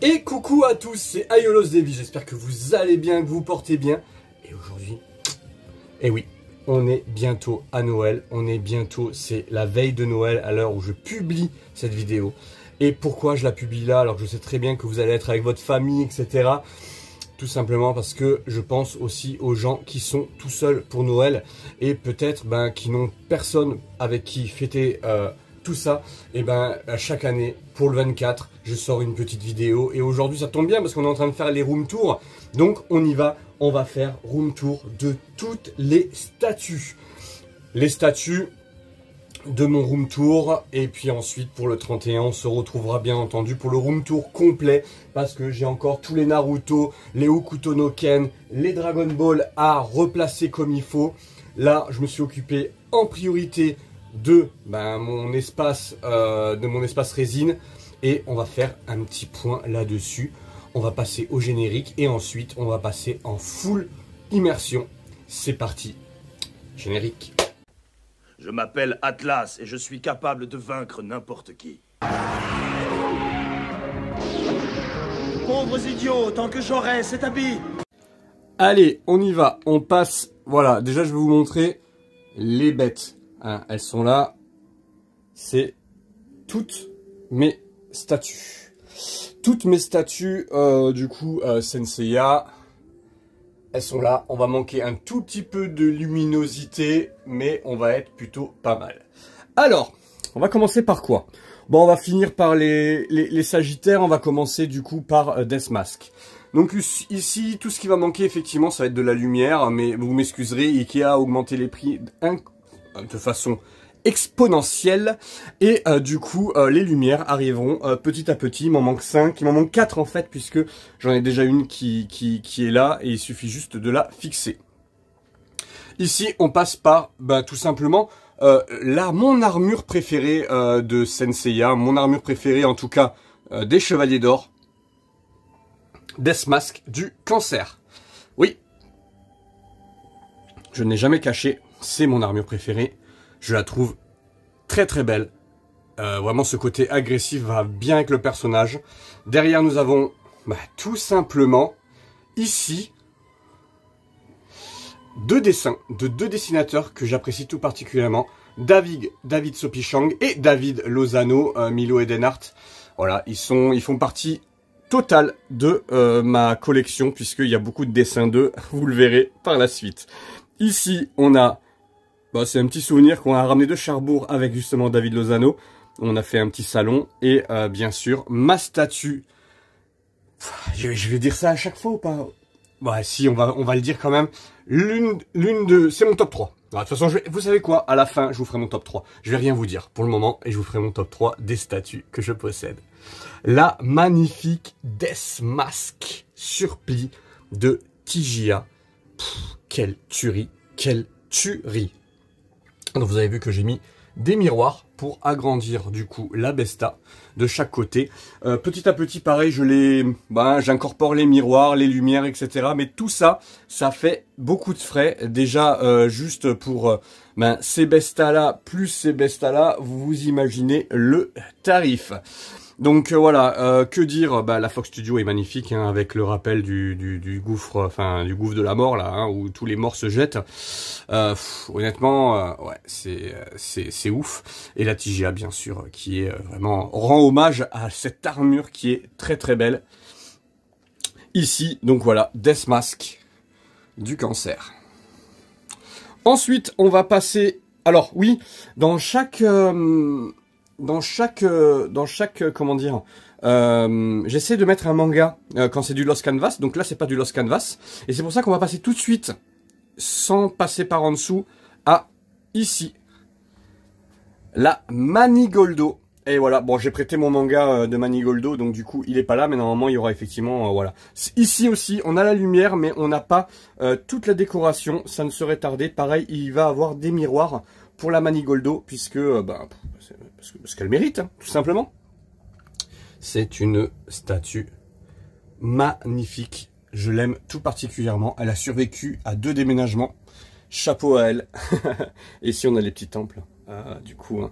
Et coucou à tous, c'est Aiolos Davy, j'espère que vous allez bien, que vous portez bien. Et aujourd'hui, eh oui, on est bientôt à Noël, c'est la veille de Noël à l'heure où je publie cette vidéo. Et pourquoi je la publie là alors que je sais très bien que vous allez être avec votre famille, etc. Tout simplement parce que je pense aussi aux gens qui sont tout seuls pour Noël et peut-être qui n'ont personne avec qui fêter tout ça. Et à chaque année, pour le 24, je sors une petite vidéo. Et aujourd'hui, ça tombe bien parce qu'on est en train de faire les room tours. Donc, on y va. On va faire room tour de toutes les statues. Les statues de mon room tour. Et puis ensuite, pour le 31, on se retrouvera bien entendu pour le room tour complet. Parce que j'ai encore tous les Naruto, les Hokuto no Ken, les Dragon Ball à replacer comme il faut. Là, je me suis occupé en priorité de mon espace résine et on va faire un petit point là-dessus. On va passer au générique et ensuite on va passer en full immersion. C'est parti, générique. Je m'appelle Atlas et je suis capable de vaincre n'importe qui. Pauvres idiots, tant que j'aurai cet habit. Allez, on y va, on passe. Voilà, déjà je vais vous montrer les bêtes. Hein, elles sont là, c'est toutes mes statues. Toutes mes statues, Senseiya, elles sont là. On va manquer un tout petit peu de luminosité, mais on va être plutôt pas mal. Alors, on va commencer par quoi? Bon, on va finir par les Sagittaires, on va commencer du coup par Death Mask. Donc ici, tout ce qui va manquer, effectivement, ça va être de la lumière, mais vous m'excuserez, Ikea a augmenté les prix de façon exponentielle et les lumières arriveront petit à petit. Il m'en manque 5, il m'en manque 4 en fait puisque j'en ai déjà une qui est là et il suffit juste de la fixer. Ici on passe par tout simplement mon armure préférée de Senseiya, mon armure préférée en tout cas des Chevaliers d'Or, Death Mask du Cancer. Oui, je n'ai jamais caché. C'est mon armure préférée. Je la trouve très très belle. Vraiment ce côté agressif va bien avec le personnage. Derrière nous avons tout simplement ici deux dessins de deux dessinateurs que j'apprécie tout particulièrement. David Sopichang et David Lozano, Milo Edenhart. Voilà, ils font partie totale de ma collection puisqu'il y a beaucoup de dessins d'eux. Vous le verrez par la suite. Ici on a c'est un petit souvenir qu'on a ramené de Cherbourg avec justement David Lozano. On a fait un petit salon et bien sûr ma statue. Je vais dire ça à chaque fois ou pas? Ouais, si, on va le dire quand même. C'est mon top 3. Alors, de toute façon, vous savez quoi? À la fin, je vous ferai mon top 3. Je vais rien vous dire pour le moment et je vous ferai mon top 3 des statues que je possède. La magnifique Death Mask surplis de Tygia. Quelle tuerie, quelle tuerie. Donc vous avez vu que j'ai mis des miroirs pour agrandir du coup la Besta de chaque côté. Petit à petit pareil, j'incorpore les miroirs, les lumières, etc. Mais tout ça, ça fait beaucoup de frais. Déjà juste pour ces Bestas là, plus ces Bestas là, vous imaginez le tarif. Donc voilà, que dire, la Fox Studio est magnifique, hein, avec le rappel du gouffre, du gouffre de la mort là, hein, où tous les morts se jettent. Honnêtement, ouais, c'est ouf. Et la Tygia bien sûr, qui est vraiment rend hommage à cette armure qui est très très belle. Ici, donc voilà, Death Mask du Cancer. Ensuite, on va passer. Alors oui, dans chaque comment dire, j'essaie de mettre un manga quand c'est du Lost Canvas. Donc là c'est pas du Lost Canvas et c'est pour ça qu'on va passer tout de suite sans passer par en dessous à ici la Manigoldo. Et voilà, bon, j'ai prêté mon manga de Manigoldo, donc du coup il est pas là, mais normalement il y aura effectivement voilà. Ici aussi on a la lumière mais on n'a pas toute la décoration, ça ne serait tardé. Pareil, il va avoir des miroirs pour la Manigoldo puisque parce qu'elle mérite, hein, tout simplement. C'est une statue magnifique. Je l'aime tout particulièrement. Elle a survécu à 2 déménagements. Chapeau à elle. Et ici, on a les petits temples du coup, hein,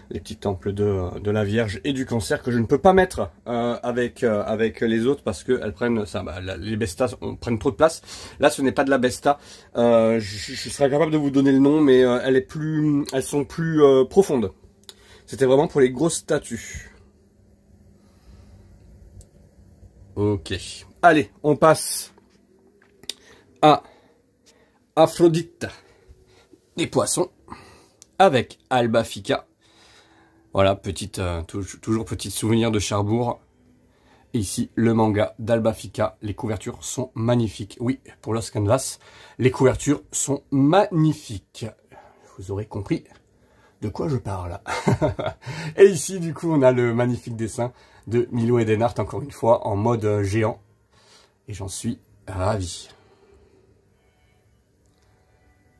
les petits temples de la Vierge et du Cancer que je ne peux pas mettre avec les autres parce que elles prennent ça. Bah, les Bestas prennent trop de place. Là, ce n'est pas de la Besta. Je serais capable de vous donner le nom, mais elles sont plus profondes. C'était vraiment pour les grosses statues. Ok. Allez, on passe à Aphrodite, les poissons, avec Albafica. Voilà, toujours petit souvenir de Cherbourg. Et ici, le manga d'Albafica. Les couvertures sont magnifiques. Oui, pour Lost Canvas, les couvertures sont magnifiques. Vous aurez compris de quoi je parle. Et ici, du coup, on a le magnifique dessin de Milo Edenhart, encore une fois, en mode géant. Et j'en suis ravi.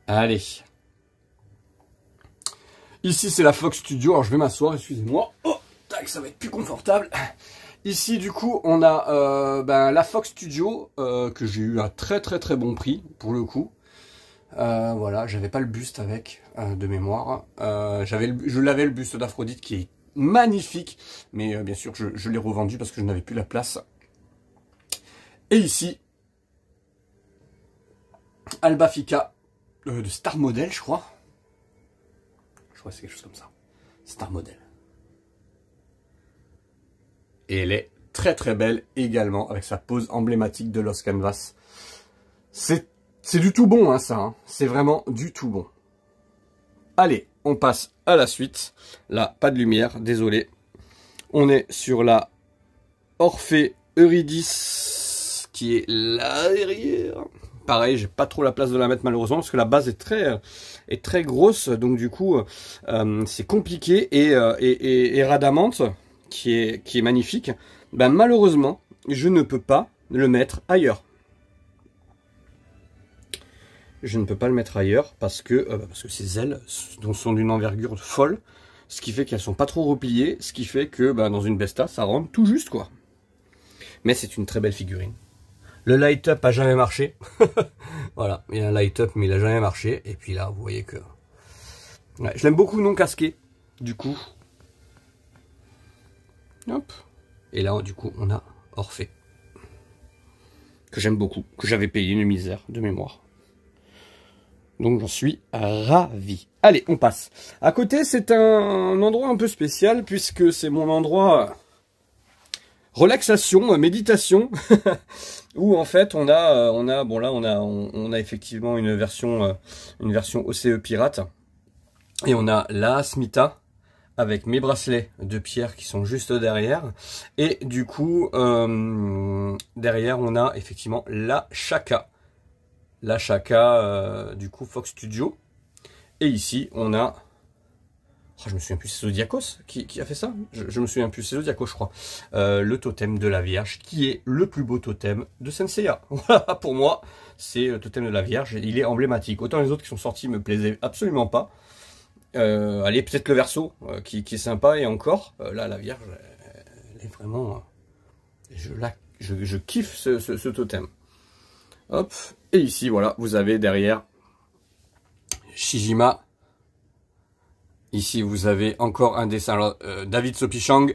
Allez. Ici, c'est la Fox Studio. Alors, je vais m'asseoir, excusez-moi. Oh, tac, ça va être plus confortable. Ici, du coup, on a la Fox Studio, que j'ai eu à très bon prix, pour le coup. Voilà, j'avais pas le buste avec, de mémoire. Je l'avais le buste d'Aphrodite, qui est magnifique. Mais bien sûr, je l'ai revendu parce que je n'avais plus la place. Et ici, Albafica, de Star Model, je crois. Je crois que c'est quelque chose comme ça. Star Model. Et elle est très belle également, avec sa pose emblématique de Lost Canvas. C'est du tout bon, hein, ça. Hein. C'est vraiment du tout bon. Allez, on passe à la suite. Là, pas de lumière, désolé. On est sur la Orphée Eurydice, qui est là derrière. Pareil, j'ai pas trop la place de la mettre malheureusement parce que la base est très grosse, donc du coup c'est compliqué et Radamante qui est magnifique. Ben malheureusement, je ne peux pas le mettre ailleurs. Je ne peux pas le mettre ailleurs parce que ces ailes sont d'une envergure folle, ce qui fait qu'elles sont pas trop repliées, ce qui fait que dans une Besta ça rentre tout juste quoi. Mais c'est une très belle figurine. Le light-up a jamais marché. Voilà, il y a un light-up, mais il a jamais marché. Et puis là, vous voyez que... Ouais, je l'aime beaucoup non casqué, du coup. Hop. Et là, du coup, on a Orphée. Que j'aime beaucoup, que j'avais payé une misère de mémoire. Donc j'en suis ravi. Allez, on passe. À côté, c'est un endroit un peu spécial, puisque c'est mon endroit... relaxation, méditation, où en fait on a effectivement une version OCE pirate, et on a la Smita avec mes bracelets de pierre qui sont juste derrière, et du coup derrière on a effectivement la Shaka, du coup Fox Studio, et ici on a... Oh, je me souviens plus, c'est Zodiacos qui a fait ça. Je me souviens plus, c'est Zodiacos, je crois. Le totem de la Vierge, qui est le plus beau totem de Senseiya. Voilà, pour moi, c'est le totem de la Vierge. Il est emblématique. Autant les autres qui sont sortis me plaisaient absolument pas. Allez, peut-être le Verseau, qui est sympa, et encore. Là, la Vierge, elle est vraiment... je kiffe ce totem. Hop. Et ici, voilà, vous avez derrière Shijima. Ici, vous avez encore un dessin, David Sopichang.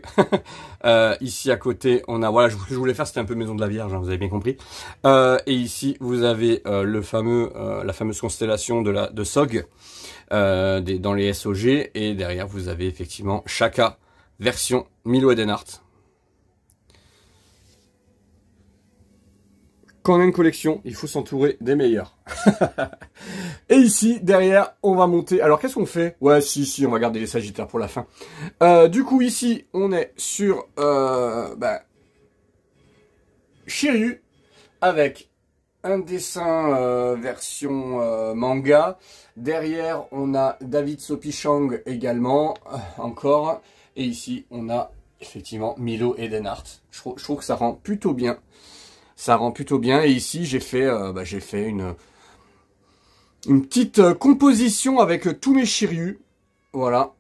Ici, à côté, on a... Voilà, ce que je voulais faire, c'était un peu Maison de la Vierge, hein, vous avez bien compris. Et ici, vous avez la fameuse constellation de Sog dans les SOG. Et derrière, vous avez effectivement Shaka, version Milo Edenhart. Quand on a une collection, il faut s'entourer des meilleurs. Et ici, derrière, on va monter... Alors, qu'est-ce qu'on fait? Ouais, si, on va garder les Sagittaires pour la fin. Du coup, ici, on est sur Shiryu, avec un dessin version manga. Derrière, on a David Sopichang également, encore. Et ici, on a effectivement Milo Edenhart. Je trouve que ça rend plutôt bien. Ça rend plutôt bien. Et ici, j'ai fait une petite composition avec tous mes Shiryu. Voilà.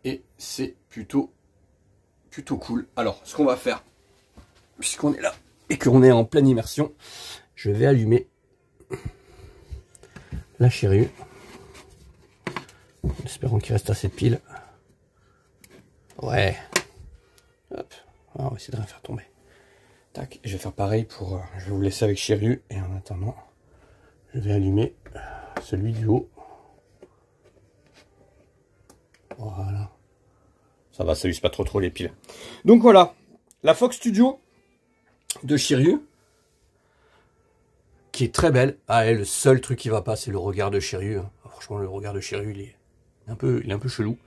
Et c'est plutôt cool. Alors, ce qu'on va faire, puisqu'on est là et qu'on est en pleine immersion, je vais allumer la Shiryu. Espérons qu'il reste assez de piles. Ouais. Hop. On va essayer de rien faire tomber. Tac. Je vais faire pareil pour... je vais vous laisser avec Shiryu. Et en attendant, je vais allumer celui du haut. Voilà. Ça va, ça use pas trop les piles. Donc voilà. La Fox Studio de Shiryu. Qui est très belle. Ah, et le seul truc qui va pas, c'est le regard de Shiryu. Franchement, le regard de Shiryu, il est un peu chelou.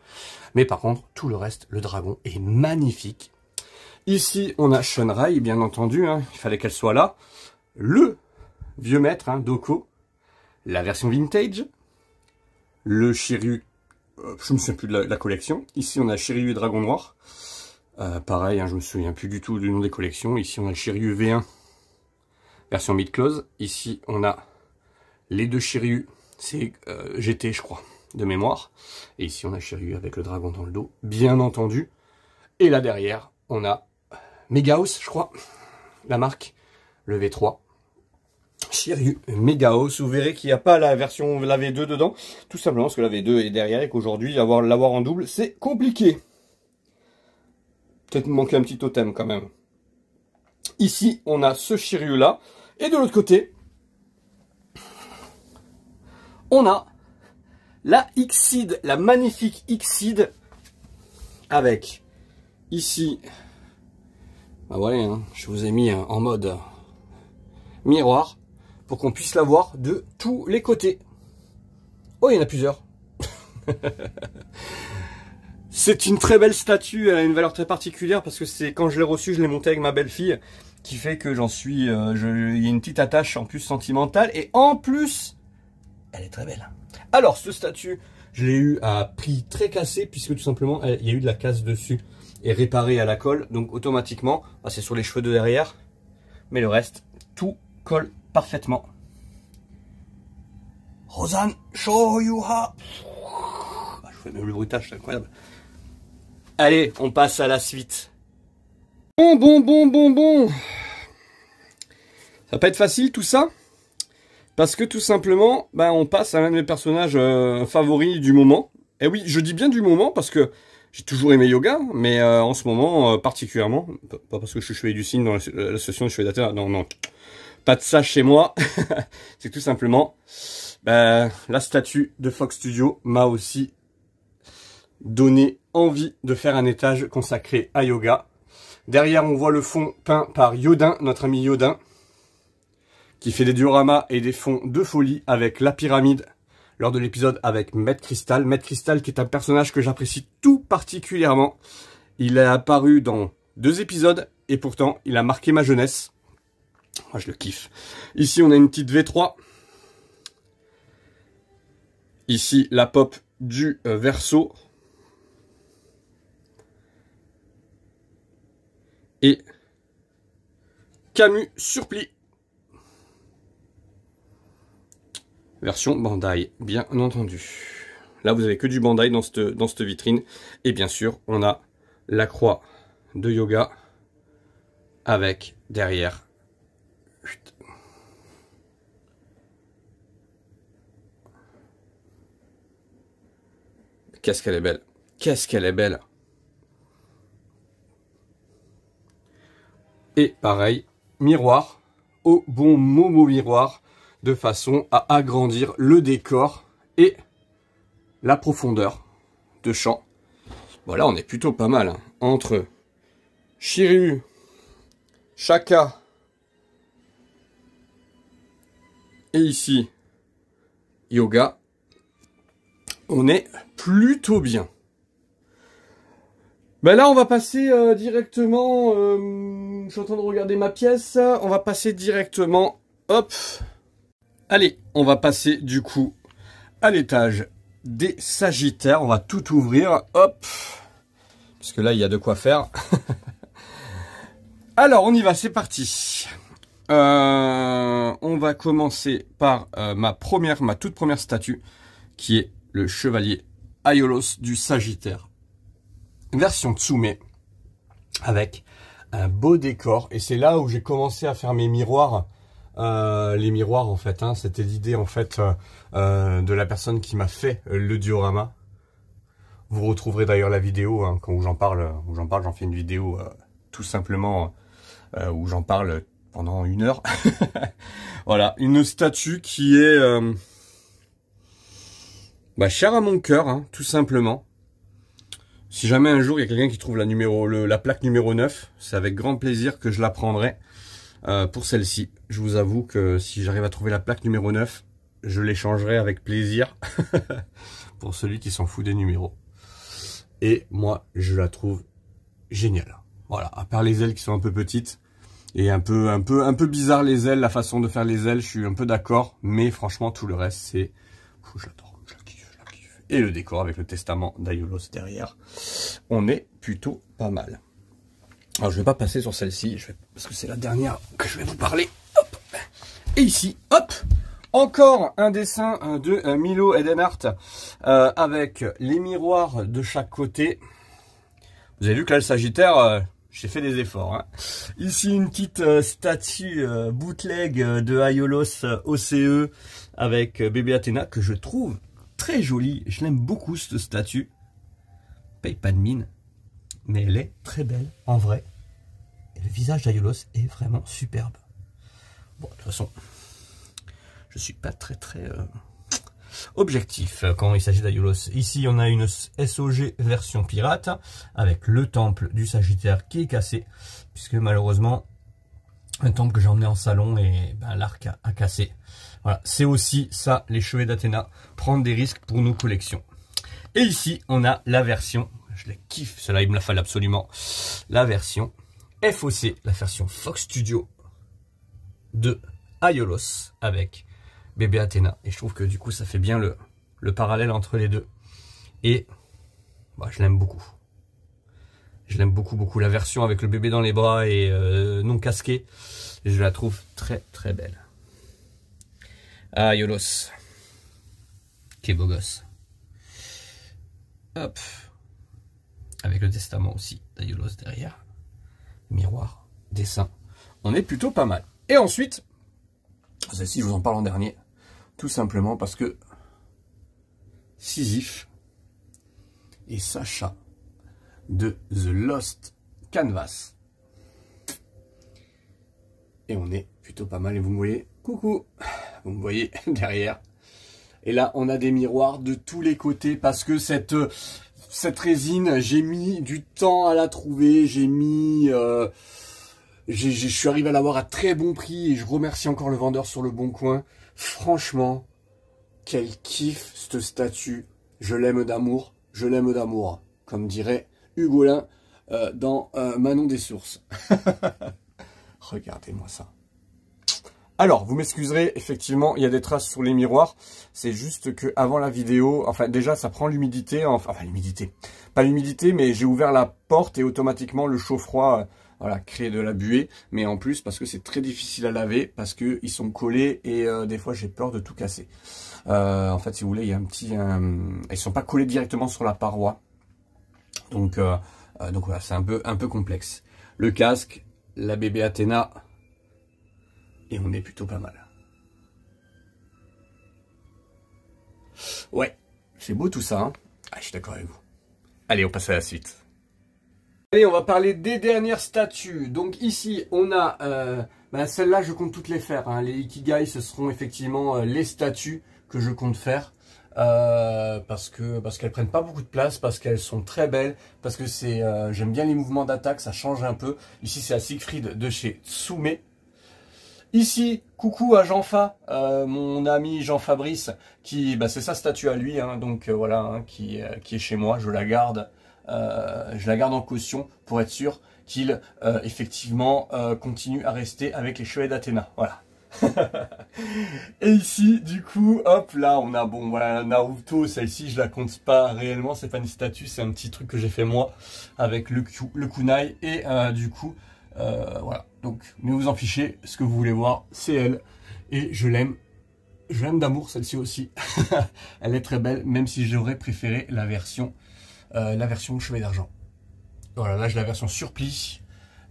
Mais par contre, tout le reste, le dragon est magnifique. Ici, on a Shunrai, bien entendu. Il fallait qu'elle soit là. Le vieux maître, Doko. La version vintage. Le Shiryu, je me souviens plus de la collection. Ici, on a Shiryu et Dragon Noir. Pareil, je me souviens plus du tout du nom des collections. Ici, on a le Shiryu V1. Version mid-close. Ici, on a les deux Shiryu. C'est GT, je crois, de mémoire. Et ici, on a Shiryu avec le dragon dans le dos, bien entendu. Et là, derrière, on a Megaos, je crois, la marque, le V3. Shiryu Megaos. Vous verrez qu'il n'y a pas la version, la V2 dedans. Tout simplement parce que la V2 est derrière et qu'aujourd'hui, l'avoir en double, c'est compliqué. Peut-être manquer un petit totem quand même. Ici, on a ce Shiryu-là. Et de l'autre côté, on a la Xseed, la magnifique Xseed, avec ici, bah voilà, je vous ai mis en mode miroir, pour qu'on puisse la voir de tous les côtés. Oh, il y en a plusieurs. C'est une très belle statue, elle a une valeur très particulière parce que c'est quand je l'ai reçue, je l'ai montée avec ma belle-fille, qui fait que j'en suis, il y a une petite attache en plus sentimentale et en plus, elle est très belle. Alors, ce statue, je l'ai eu à prix très cassé puisque tout simplement, il y a eu de la casse dessus et réparé à la colle, donc automatiquement, c'est sur les cheveux de derrière, mais le reste, tout colle parfaitement. Rosanne, show you how. Je fais même le bruitage, c'est incroyable. Allez, on passe à la suite. Bon. Ça va pas être facile tout ça. Parce que tout simplement, on passe à l'un de mes personnages favoris du moment. Et oui, je dis bien du moment parce que j'ai toujours aimé Yoga, mais en ce moment particulièrement, pas parce que je suis chevalier du signe dans l'association des chevaliers de la Terre, non, pas de ça chez moi. C'est tout simplement, la statue de Fox Studio m'a aussi donné envie de faire un étage consacré à Yoga. Derrière, on voit le fond peint par Yodin, notre ami Yodin, qui fait des dioramas et des fonds de folie avec la pyramide lors de l'épisode avec Maître Crystal. Maître Crystal qui est un personnage que j'apprécie tout particulièrement. Il est apparu dans 2 épisodes et pourtant il a marqué ma jeunesse. Moi je le kiffe. Ici on a une petite V3. Ici la pop du Verseau. Et Camus Surplis. Version Bandai, bien entendu. Là, vous avez que du Bandai dans cette vitrine. Et bien sûr, on a la croix de Yoga avec derrière. Qu'est-ce qu'elle est belle. Qu'est-ce qu'elle est belle. Et pareil, miroir, au bon Momo miroir, de façon à agrandir le décor et la profondeur de champ. Voilà, on est plutôt pas mal. Entre Shiryu, Shaka et ici Yoga, on est plutôt bien. Là, on va passer directement, je suis en train de regarder ma pièce, on va passer directement, hop. Allez, on va passer du coup à l'étage des Sagittaires, on va tout ouvrir, hop. Parce que là, il y a de quoi faire. Alors, on y va, c'est parti. On va commencer par ma toute première statue, qui est le chevalier Aiolos du Sagittaire. Version Tsume, avec un beau décor. Et c'est là où j'ai commencé à faire mes miroirs. Les miroirs, en fait, c'était l'idée, en fait, de la personne qui m'a fait le diorama. Vous retrouverez d'ailleurs la vidéo hein, quand j'en parle, j'en fais une vidéo tout simplement où j'en parle pendant 1 heure. Voilà, une statue qui est chère à mon cœur, hein, tout simplement. Si jamais un jour il y a quelqu'un qui trouve la plaque numéro 9, c'est avec grand plaisir que je la prendrai pour celle-ci. Je vous avoue que si j'arrive à trouver la plaque numéro 9, je l'échangerai avec plaisir pour celui qui s'en fout des numéros. Et moi, je la trouve géniale. Voilà, à part les ailes qui sont un peu petites et un peu bizarre les ailes, la façon de faire les ailes, je suis un peu d'accord, mais franchement tout le reste c'est, je l'adore, je la kiffe. Et le décor avec le testament d'Aiolos derrière, on est plutôt pas mal. Alors je vais pas passer sur celle-ci, parce que c'est la dernière que je vais vous parler. Hop. Et ici, hop, encore un dessin de Milo Edenhart avec les miroirs de chaque côté. Vous avez vu que là le Sagittaire, j'ai fait des efforts. Hein. Ici une petite statue bootleg de Aiolos OCE avec bébé Athéna que je trouve très jolie. Je l'aime beaucoup cette statue. Paye pas de mine, mais elle est très belle en vrai. Et le visage d'Aiolos est vraiment superbe. Bon, de toute façon, je suis pas très objectif quand il s'agit d'Aiolos. Ici, on a une SOG version pirate avec le temple du Sagittaire qui est cassé, puisque malheureusement, un temple que j'ai emmené en salon et l'arc a cassé. Voilà, c'est aussi ça, les chevets d'Athéna, prendre des risques pour nos collections. Et ici, on a la version, je la kiffe, celle-là, il me la fallait absolument, la version FOC, la version Fox Studio de Aiolos avec bébé Athéna. Et je trouve que du coup, ça fait bien le parallèle entre les deux. Et je l'aime beaucoup. Je l'aime beaucoup. La version avec le bébé dans les bras et non casqué, je la trouve très belle. Aiolos. Quel beau gosse. Hop. Avec le testament aussi d'Aiolos derrière. Miroir, dessin. On est plutôt pas mal. Et ensuite, celle-ci, je vous en parle en dernier. Tout simplement parce que Sisyphe et Sacha de The Lost Canvas. Et on est plutôt pas mal. Et vous me voyez, coucou, vous me voyez derrière. Et là, on a des miroirs de tous les côtés parce que cette résine, j'ai mis du temps à la trouver. Je suis arrivé à l'avoir à très bon prix et je remercie encore le vendeur sur le bon coin. Franchement, quel kiff cette statue. Je l'aime d'amour, comme dirait Hugolin dans Manon des Sources. Regardez-moi ça. Alors, vous m'excuserez, effectivement, il y a des traces sur les miroirs. C'est juste que avant la vidéo, enfin déjà ça prend l'humidité, enfin l'humidité, pas l'humidité, mais j'ai ouvert la porte et automatiquement le chaud-froid crée de la buée. Mais en plus parce que c'est très difficile à laver, parce que ils sont collés et des fois j'ai peur de tout casser. En fait, si vous voulez, il y a ils sont pas collés directement sur la paroi, donc voilà, c'est un peu complexe. Le casque, la bébé Athéna. Et on est plutôt pas mal. Ouais, c'est beau tout ça. Hein, je suis d'accord avec vous. Allez, on passe à la suite. Allez, on va parler des dernières statues. Donc ici, on a... celle-là, je compte toutes les faire. Hein. Les Ikigai, ce seront effectivement les statues que je compte faire. Parce qu'elles prennent pas beaucoup de place, parce qu'elles sont très belles, parce que j'aime bien les mouvements d'attaque, ça change un peu. Ici, c'est à Siegfried de chez Tsume. Ici, coucou à Jean-Fa, mon ami Jean-Fabrice, qui, c'est sa statue à lui, hein, donc voilà, hein, qui est chez moi. Je la garde en caution pour être sûr qu'il effectivement continue à rester avec les chevets d'Athéna. Voilà. Et ici, du coup, hop, là, on a Naruto. Celle-ci, je la compte pas réellement, c'est pas une statue, c'est un petit truc que j'ai fait moi avec le kunai et du coup. Voilà, donc ne vous en fichez, ce que vous voulez voir, c'est elle. Et je l'aime d'amour, celle-ci aussi. Elle est très belle, même si j'aurais préféré la version chevet d'argent. Voilà, là j'ai la version surplis.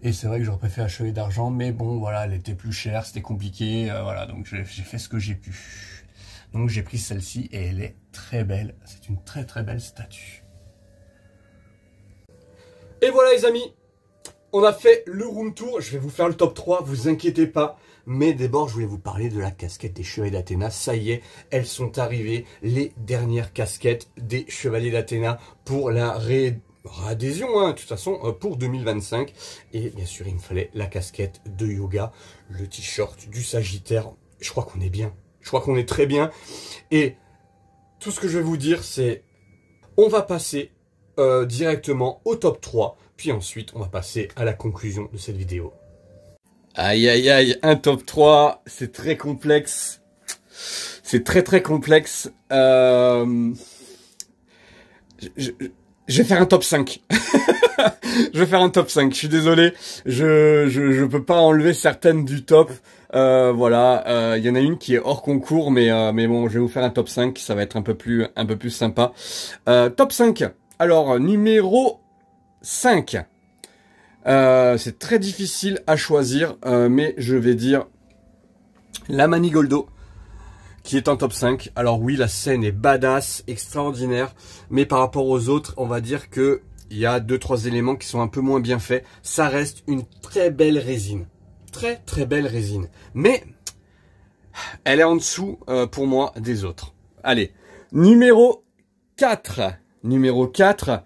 Et c'est vrai que j'aurais préféré la chevet d'argent, mais bon, voilà, elle était plus chère, c'était compliqué. Voilà, donc j'ai fait ce que j'ai pu. Donc j'ai pris celle-ci et elle est très belle. C'est une très belle statue. Et voilà les amis, on a fait le room tour. Je vais vous faire le top 3, vous inquiétez pas. Mais d'abord, je voulais vous parler de la casquette des Chevaliers d'Athéna. Ça y est, elles sont arrivées, les dernières casquettes des Chevaliers d'Athéna pour la réadhésion, hein, de toute façon, pour 2025. Et bien sûr, il me fallait la casquette de yoga, le t-shirt du Sagittaire. Je crois qu'on est bien. Je crois qu'on est très bien. Et tout ce que je vais vous dire, c'est on va passer directement au top 3. Puis ensuite, on va passer à la conclusion de cette vidéo. Aïe aïe aïe, un top 3, c'est très complexe. C'est très complexe. Je vais faire un top 5. Je vais faire un top 5, je suis désolé. Je peux pas enlever certaines du top. Voilà, y en a une qui est hors concours, mais bon, je vais vous faire un top 5, ça va être un peu plus sympa. Top 5. Alors, numéro 5. C'est très difficile à choisir, mais je vais dire la Manigoldo, qui est en top 5. Alors oui, la scène est badass, extraordinaire, mais par rapport aux autres, on va dire que il y a 2-3 éléments qui sont un peu moins bien faits. Ça reste une très belle résine. Très belle résine. Mais elle est en dessous, pour moi, des autres. Allez, numéro 4. Numéro 4.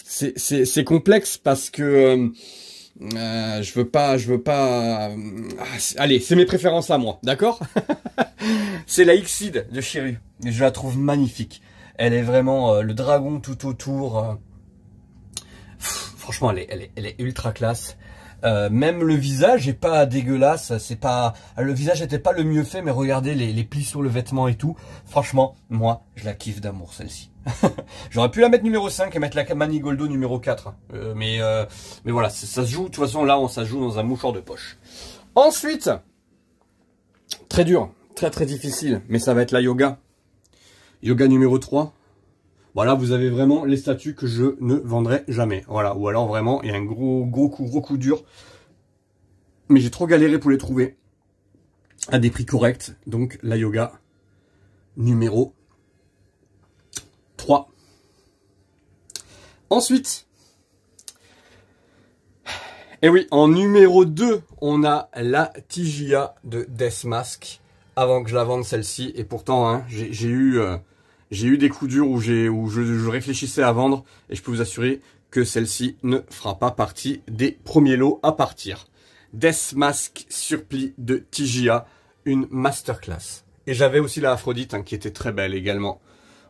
C'est complexe parce que je veux pas allez, c'est mes préférences à moi, d'accord? C'est la Xyde de Shiryu. Je la trouve magnifique. Elle est vraiment le dragon tout autour. Franchement, elle est ultra classe. Même le visage est pas dégueulasse, c'est pas, le visage était pas le mieux fait, mais regardez les plis sur le vêtement et tout. Franchement, moi, je la kiffe d'amour, celle-ci. J'aurais pu la mettre numéro 5 et mettre la Manigoldo numéro 4. Mais voilà, ça se joue, de toute façon, là, ça se joue dans un mouchoir de poche. Ensuite, très dur, très difficile, mais ça va être la Yoga. Yoga numéro 3. Voilà, vous avez vraiment les statues que je ne vendrai jamais. Voilà, ou alors vraiment, il y a un gros coup dur. Mais j'ai trop galéré pour les trouver à des prix corrects. Donc, la Yoga numéro 3. Ensuite, et oui, en numéro 2, on a la Tigia de Deathmask. Avant que je la vende celle-ci, et pourtant, hein, j'ai eu des coups durs où je réfléchissais à vendre, et je peux vous assurer que celle-ci ne fera pas partie des premiers lots à partir. Deathmask Surplis de Tigia, une masterclass. Et j'avais aussi la Aphrodite, hein, qui était très belle également.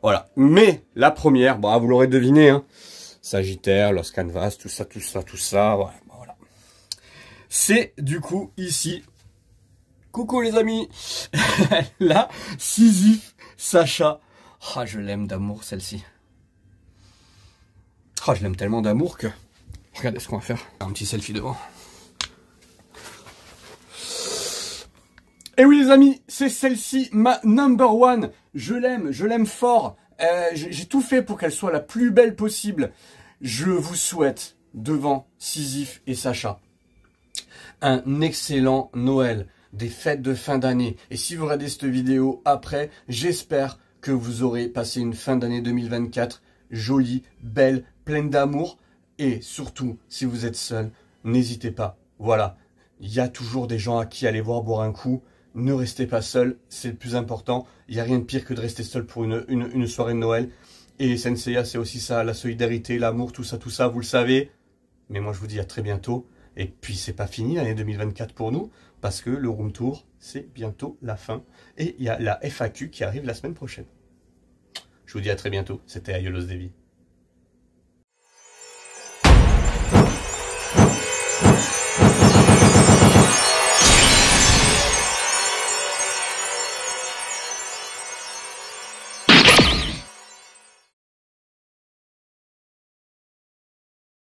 Voilà. Mais la première, bon, vous l'aurez deviné, hein, Sagittaire, Lost Canvas, tout ça, voilà. C'est du coup ici. Coucou les amis. Là, Sisyphe, Sacha. Ah, je l'aime d'amour celle-ci. Ah, je l'aime tellement d'amour que... Regardez ce qu'on va faire. Un petit selfie devant. Et oui les amis, c'est celle-ci, ma number one. Je l'aime fort. J'ai tout fait pour qu'elle soit la plus belle possible. Je vous souhaite, devant Sisyphe et Sacha, un excellent Noël, des fêtes de fin d'année. Et si vous regardez cette vidéo après, j'espère que vous aurez passé une fin d'année 2024 jolie, belle, pleine d'amour. Et surtout, si vous êtes seul, n'hésitez pas. Voilà, il y a toujours des gens à qui aller voir boire un coup. Ne restez pas seul, c'est le plus important. Il n'y a rien de pire que de rester seul pour une soirée de Noël. Et Senseiya, c'est aussi ça, la solidarité, l'amour, tout ça, vous le savez. Mais moi, je vous dis à très bientôt. Et puis, c'est pas fini l'année 2024 pour nous, parce que le room tour, c'est bientôt la fin. Et il y a la FAQ qui arrive la semaine prochaine. Je vous dis à très bientôt. C'était Aiolos Devi.